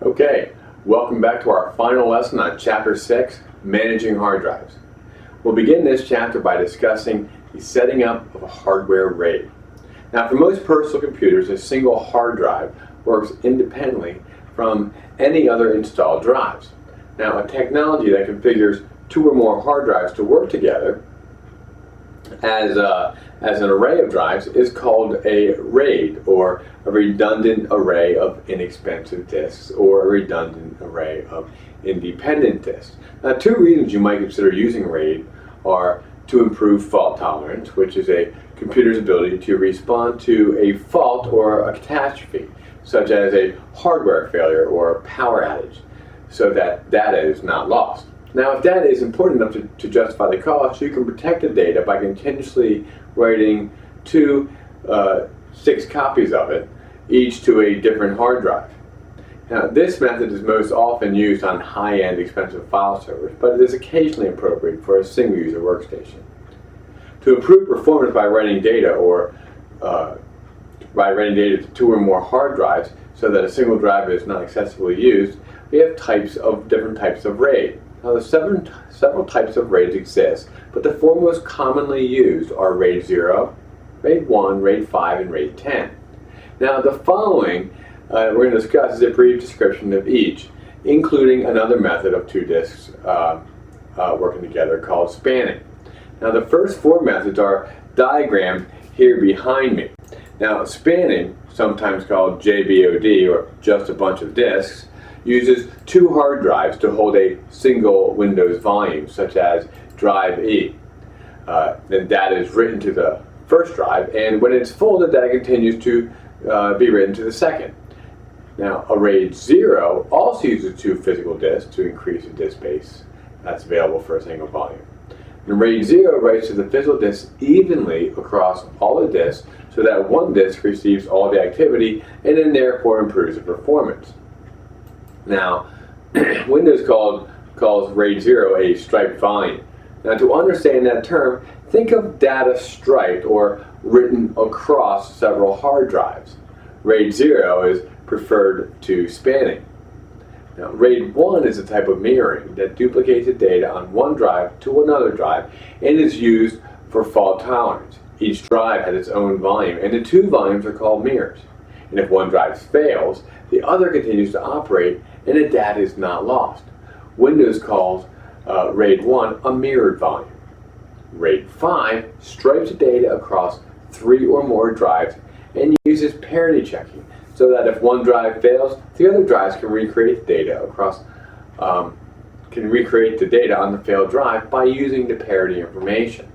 Okay, welcome back to our final lesson on Chapter 6, Managing Hard Drives. We'll begin this chapter by discussing the setting up of a hardware RAID. Now, for most personal computers, a single hard drive works independently from any other installed drives. Now, a technology that configures two or more hard drives to work together as an array of drives is called a RAID, or a redundant array of inexpensive disks, or a redundant array of independent disks. Now, two reasons you might consider using RAID are to improve fault tolerance, which is a computer's ability to respond to a fault or a catastrophe, such as a hardware failure or a power outage, so that data is not lost. Now, if data is important enough to justify the cost, you can protect the data by continuously writing 6 copies of it, each to a different hard drive. Now, this method is most often used on high-end expensive file servers, but it is occasionally appropriate for a single-user workstation. To improve performance by writing data to 2 or more hard drives so that a single drive is not excessively used, we have different types of RAID. Now, several types of RAIDs exist, but the four most commonly used are RAID 0, RAID 1, RAID 5, and RAID 10. Now, the following we're going to discuss is a brief description of each, including another method of two disks working together called spanning. Now, the first four methods are diagrammed here behind me. Now, spanning, sometimes called JBOD, or just a bunch of disks, uses 2 hard drives to hold a single Windows volume, such as drive E. Then data is written to the first drive, and when it's full, the data continues to be written to the second. Now, a RAID 0 also uses 2 physical disks to increase the disk space that's available for a single volume. And RAID 0 writes to the physical disks evenly across all the disks so that one disk receives all the activity and then therefore improves the performance. Now, Windows calls RAID 0 a striped volume. Now, to understand that term, think of data striped or written across several hard drives. RAID 0 is preferred to spanning. Now, RAID 1 is a type of mirroring that duplicates the data on one drive to another drive and is used for fault tolerance. Each drive has its own volume, and the 2 volumes are called mirrors. And if one drive fails, the other continues to operate and the data is not lost. Windows calls RAID 1 a mirrored volume. RAID 5 stripes the data across 3 or more drives and uses parity checking, so that if one drive fails, the other drives can recreate the data on the failed drive by using the parity information.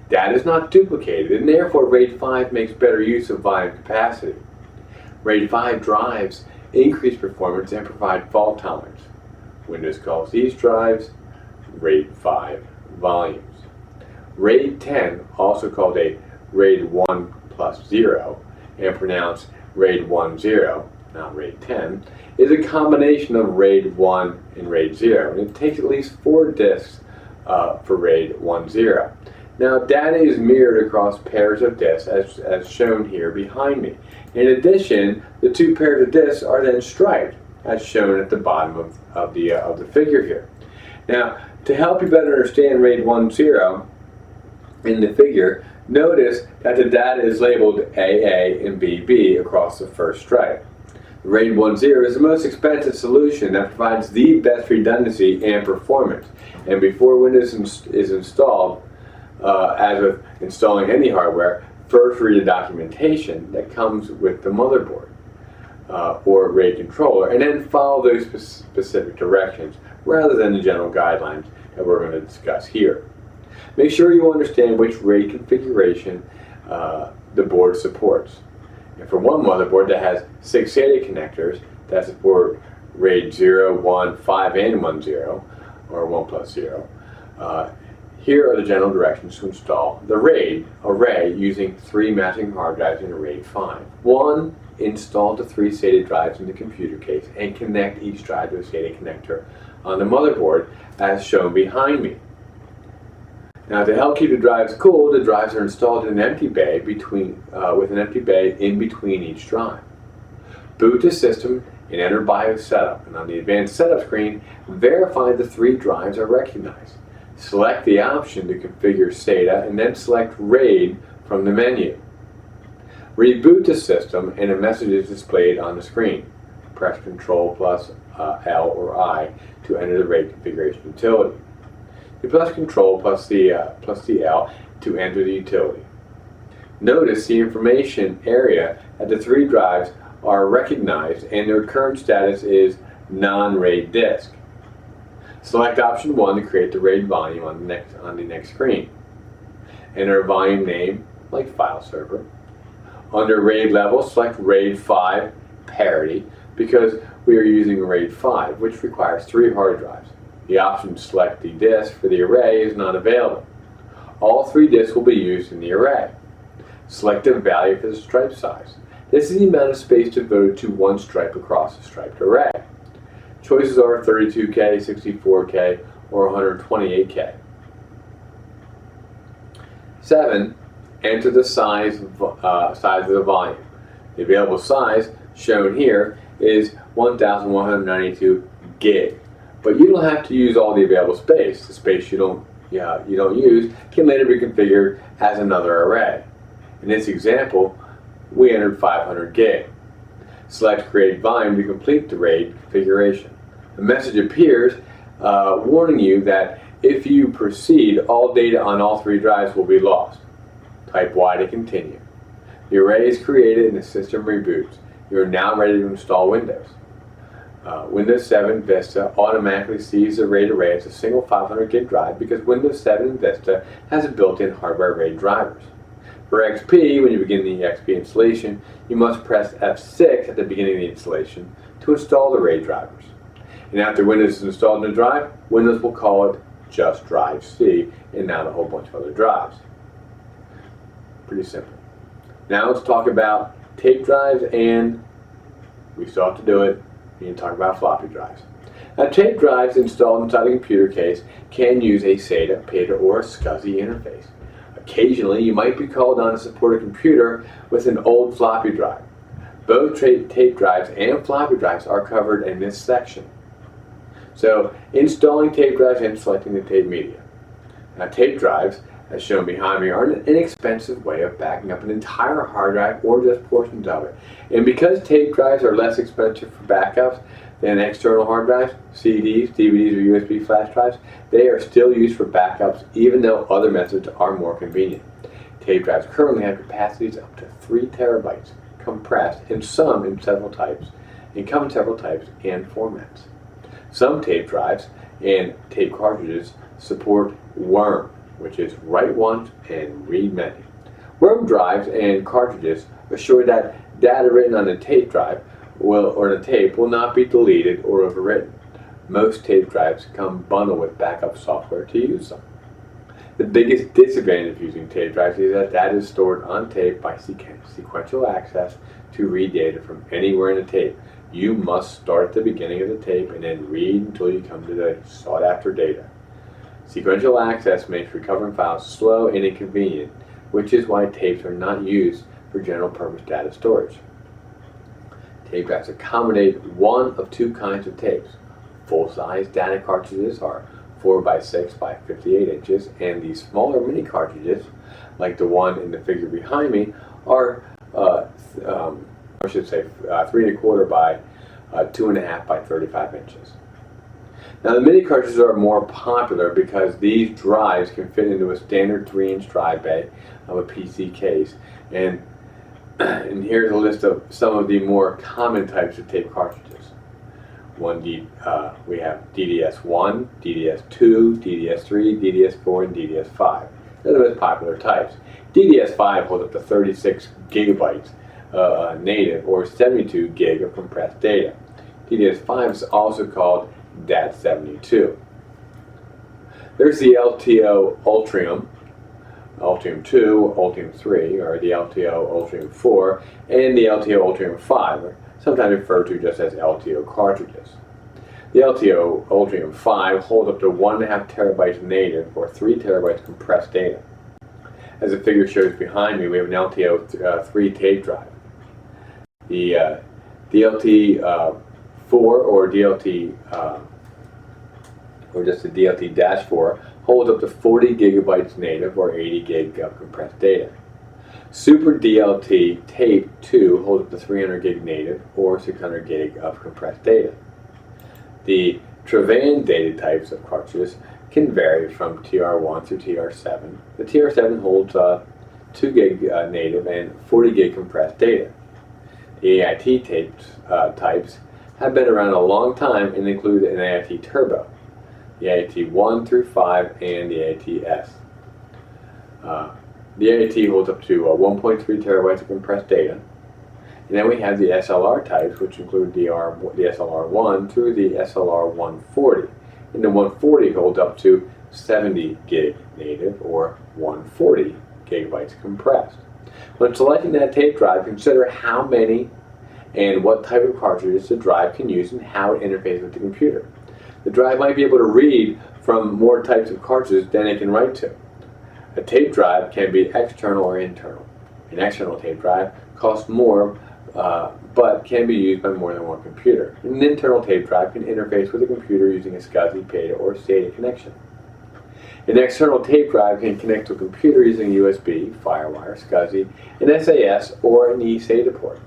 Data is not duplicated, and therefore RAID 5 makes better use of volume capacity. RAID 5 drives increase performance and provide fault tolerance. Windows calls these drives RAID 5 volumes. RAID 10, also called a RAID 1 plus 0, and pronounced RAID 10, not RAID 10, is a combination of RAID 1 and RAID 0, and it takes at least 4 disks for RAID 10. Now, data is mirrored across pairs of disks as shown here behind me. In addition, the 2 pairs of disks are then striped, as shown at the bottom of the figure here. Now, to help you better understand RAID 10 in the figure, notice that the data is labeled AA and BB across the first stripe. RAID 10 is the most expensive solution that provides the best redundancy and performance. And before Windows is installed, as with installing any hardware, first read the documentation that comes with the motherboard or RAID controller, and then follow those specific directions rather than the general guidelines that we're going to discuss here. Make sure you understand which RAID configuration the board supports. And for one motherboard that has 6 SATA connectors that support RAID 0, 1, 5, and 10, or 1 plus 0, here are the general directions to install the RAID array using 3 matching hard drives in a RAID 5. 1. Install the 3 SATA drives in the computer case and connect each drive to a SATA connector on the motherboard as shown behind me. Now, to help keep the drives cool, the drives are installed in an empty bay with an empty bay in between each drive. Boot the system and enter BIOS setup. And on the advanced setup screen, verify the 3 drives are recognized. Select the option to configure SATA and then select RAID from the menu. Reboot the system and a message is displayed on the screen. Press Ctrl plus L or I to enter the RAID configuration utility. You press Ctrl plus the L to enter the utility. Notice the information area that the 3 drives are recognized and their current status is non-RAID disk. Select option 1 to create the RAID volume on the next screen. Enter a volume name like file server. Under RAID level, select RAID 5 parity because we are using RAID 5, which requires 3 hard drives. The option to select the disk for the array is not available. All 3 disks will be used in the array. Select a value for the stripe size. This is the amount of space devoted to one stripe across the striped array. Choices are 32K, 64K, or 128K. 7. Enter the size of the volume. The available size shown here is 1,192 gig. But you don't have to use all the available space. The space you don't use can later be configured as another array. In this example, we entered 500 gig. Select Create Volume to complete the RAID configuration. A message appears warning you that if you proceed, all data on all 3 drives will be lost. Type Y to continue. The array is created and the system reboots. You are now ready to install Windows. Windows 7 Vista automatically sees the RAID array as a single 500 gig drive because Windows 7 Vista has a built-in hardware RAID drivers. For XP, when you begin the XP installation, you must press F6 at the beginning of the installation to install the RAID drivers. And after Windows is installed in the drive, Windows will call it just Drive C and not a whole bunch of other drives. Pretty simple. Now let's talk about tape drives, and we still have to do it. We need to talk about floppy drives. Now, tape drives installed inside a computer case can use a SATA, PATA, or a SCSI interface. Occasionally, you might be called on to support a computer with an old floppy drive. Both tape drives and floppy drives are covered in this section. So, installing tape drives and selecting the tape media. Now, tape drives, as shown behind me, are an inexpensive way of backing up an entire hard drive or just portions of it. And because tape drives are less expensive for backups than external hard drives, CDs, DVDs, or USB flash drives, they are still used for backups even though other methods are more convenient. Tape drives currently have capacities up to 3 terabytes, compressed, and some in several types, and come in several types and formats. Some tape drives and tape cartridges support worm, which is write once and read many. Worm drives and cartridges assure that data written on the tape drive or the tape will not be deleted or overwritten. Most tape drives come bundled with backup software to use them. The biggest disadvantage of using tape drives is that data is stored on tape by sequential access to read data from anywhere in the tape. You must start at the beginning of the tape and then read until you come to the sought after data. Sequential access makes recovering files slow and inconvenient, which is why tapes are not used for general purpose data storage. Tape drives accommodate one of 2 kinds of tapes. Full-size data cartridges are 4x6 by 58 inches, and the smaller mini cartridges, like the one in the figure behind me, are 3 1/4 by 2.5 by 35 inches. Now, the mini cartridges are more popular because these drives can fit into a standard 3-inch drive bay of a PC case. And here's a list of some of the more common types of tape cartridges. We have DDS1, DDS2, DDS3, DDS4, and DDS5. They're the most popular types. DDS5 holds up to 36 gigabytes native or 72 gig of compressed data. DDS5 is also called DAT72. There's the LTO Ultium, Ultium 2, Ultium 3, or the LTO Ultium 4, and the LTO Ultium 5, or sometimes referred to just as LTO cartridges. The LTO Ultium 5 holds up to 1.5 terabytes native or 3 terabytes compressed data. As the figure shows behind me, we have an LTO 3 tape drive. The LTO or DLT, or just the DLT-4, holds up to 40 gigabytes native or 80 gig of compressed data. Super DLT Tape 2 holds up to 300 gig native or 600 gig of compressed data. The Trevan data types of cartridges can vary from TR1 through TR7. The TR7 holds 2 gig native and 40 gig compressed data. The AIT types have been around a long time and include an AIT Turbo, the AIT 1 through 5, and the AIT S. The AIT holds up to 1.3 terabytes of compressed data. And then we have the SLR types, which include the SLR1 through the SLR140. And the 140 holds up to 70 gig native or 140 gigabytes compressed. When selecting that tape drive, consider how many and what type of cartridges the drive can use and how it interfaces with the computer. The drive might be able to read from more types of cartridges than it can write to. A tape drive can be external or internal. An external tape drive costs more but can be used by more than one computer. An internal tape drive can interface with a computer using a SCSI, PATA, or SATA connection. An external tape drive can connect to a computer using USB, FireWire, SCSI, an SAS, or an eSATA port.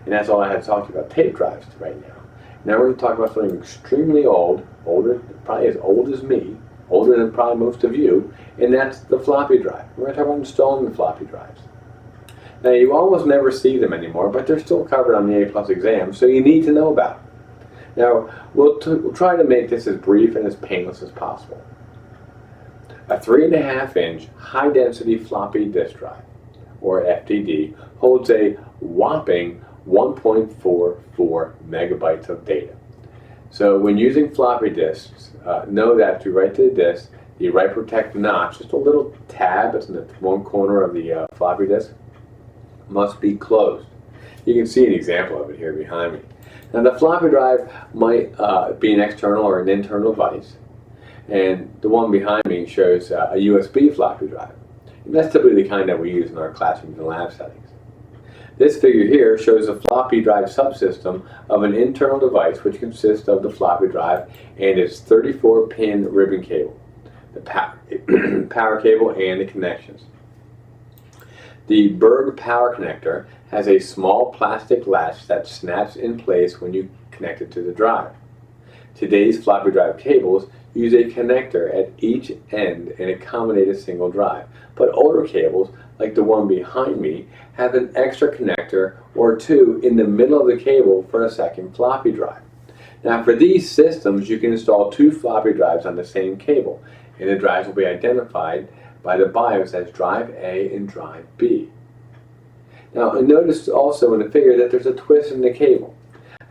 And that's all I had to talk to you about tape drives right now. Now we're going to talk about something extremely old, probably as old as me, older than probably most of you, and that's the floppy drive. We're going to talk about installing the floppy drives. Now you almost never see them anymore, but they're still covered on the A+ exam, so you need to know about them. Now we'll try to make this as brief and as painless as possible. A 3.5-inch high-density floppy disk drive, or FDD, holds a whopping 1.44 megabytes of data. So when using floppy disks, know that to write to the disk, the write protect notch, just a little tab that's in the one corner of the floppy disk, must be closed. You can see an example of it here behind me. Now the floppy drive might be an external or an internal device, and the one behind me shows a USB floppy drive. And that's typically the kind that we use in our classrooms and lab settings. This figure here shows a floppy drive subsystem of an internal device which consists of the floppy drive and its 34-pin ribbon cable, the power cable, and the connections. The Berg power connector has a small plastic latch that snaps in place when you connect it to the drive. Today's floppy drive cables use a connector at each end and accommodate a single drive, but older cables, like the one behind me, have an extra connector or two in the middle of the cable for a second floppy drive. Now for these systems, you can install 2 floppy drives on the same cable, and the drives will be identified by the BIOS as drive A and drive B. Now notice also in the figure that there's a twist in the cable.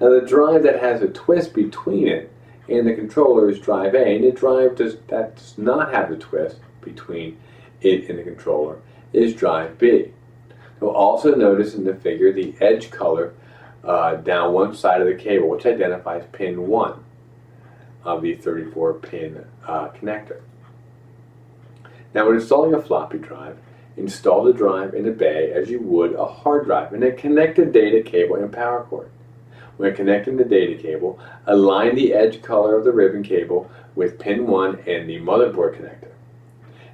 Now the drive that has a twist between it and the controller is drive A, and the drive that does not have the twist between it and the controller is drive B. You'll also notice in the figure the edge color down one side of the cable, which identifies pin 1 of the 34-pin connector. Now when installing a floppy drive, install the drive in a bay as you would a hard drive, and then connect the data cable and power cord. When connecting the data cable, align the edge color of the ribbon cable with pin 1 and the motherboard connector.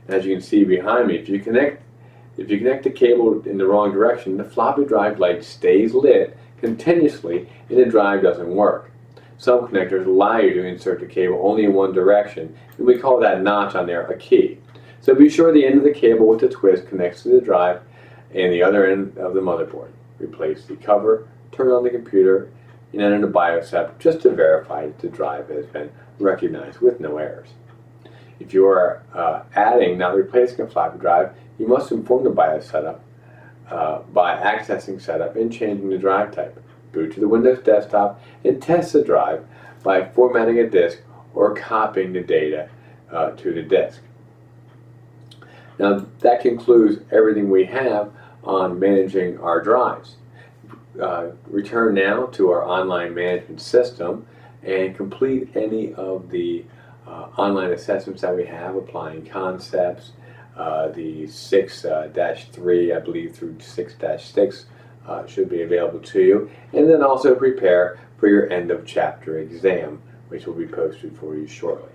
As you can see behind me, if you connect the cable in the wrong direction, the floppy drive light stays lit continuously and the drive doesn't work. Some connectors allow you to insert the cable only in one direction, and we call that notch on there a key. So be sure the end of the cable with the twist connects to the drive and the other end of the motherboard. Replace the cover, turn on the computer, and enter the BIOS setup just to verify that the drive has been recognized with no errors. If you are adding, not replacing a floppy drive, you must inform the BIOS setup by accessing setup and changing the drive type. Boot to the Windows desktop and test the drive by formatting a disk or copying the data to the disk. Now that concludes everything we have on managing our drives. Return now to our online management system and complete any of the online assessments that we have, applying concepts, the 6-3, I believe, through 6-6 should be available to you, and then also prepare for your end of chapter exam, which will be posted for you shortly.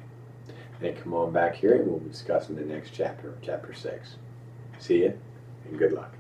Then come on back here and we'll discuss in the next chapter, chapter 6. See ya and good luck.